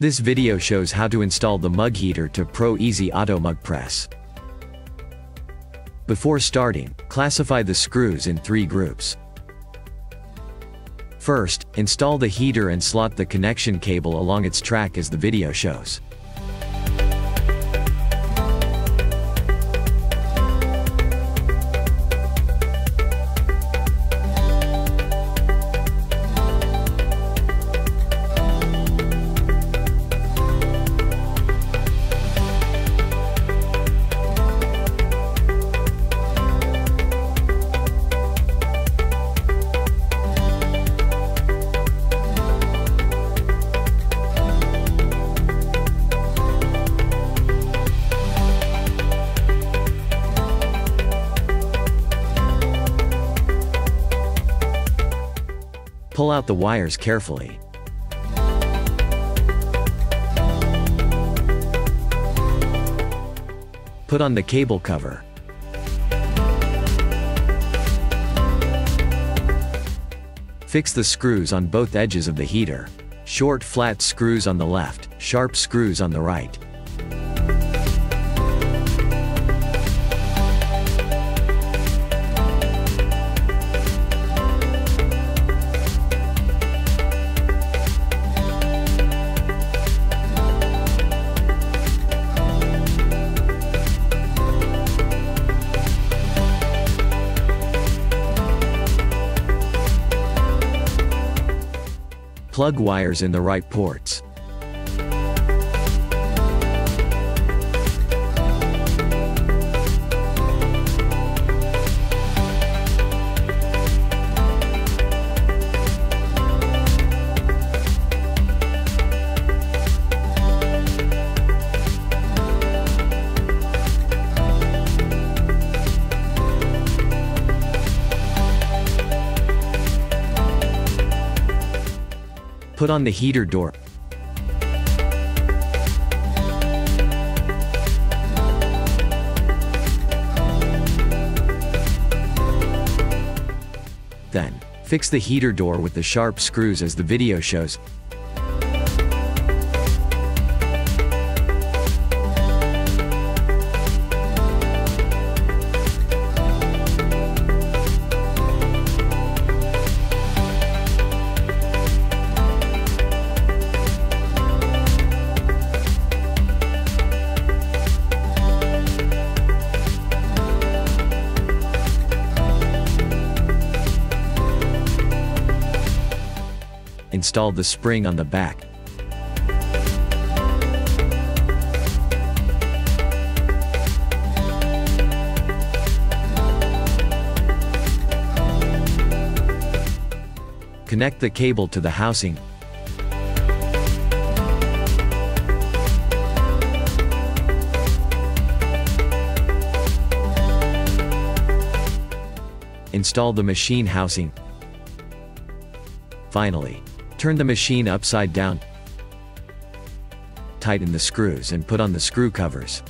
This video shows how to install the mug heater to Pro Easy Auto Mug Press. Before starting, classify the screws in 3 groups. First, install the heater and slot the connection cable along its track as the video shows. Pull out the wires carefully. Put on the cable cover. Fix the screws on both edges of the heater. Short flat screws on the left, sharp screws on the right. Plug wires in the right ports. Put on the heater door. Then, fix the heater door with the sharp screws as the video shows. Install the spring on the back. Connect the cable to the housing. Install the machine housing. Finally, turn the machine upside down. Tighten the screws and put on the screw covers.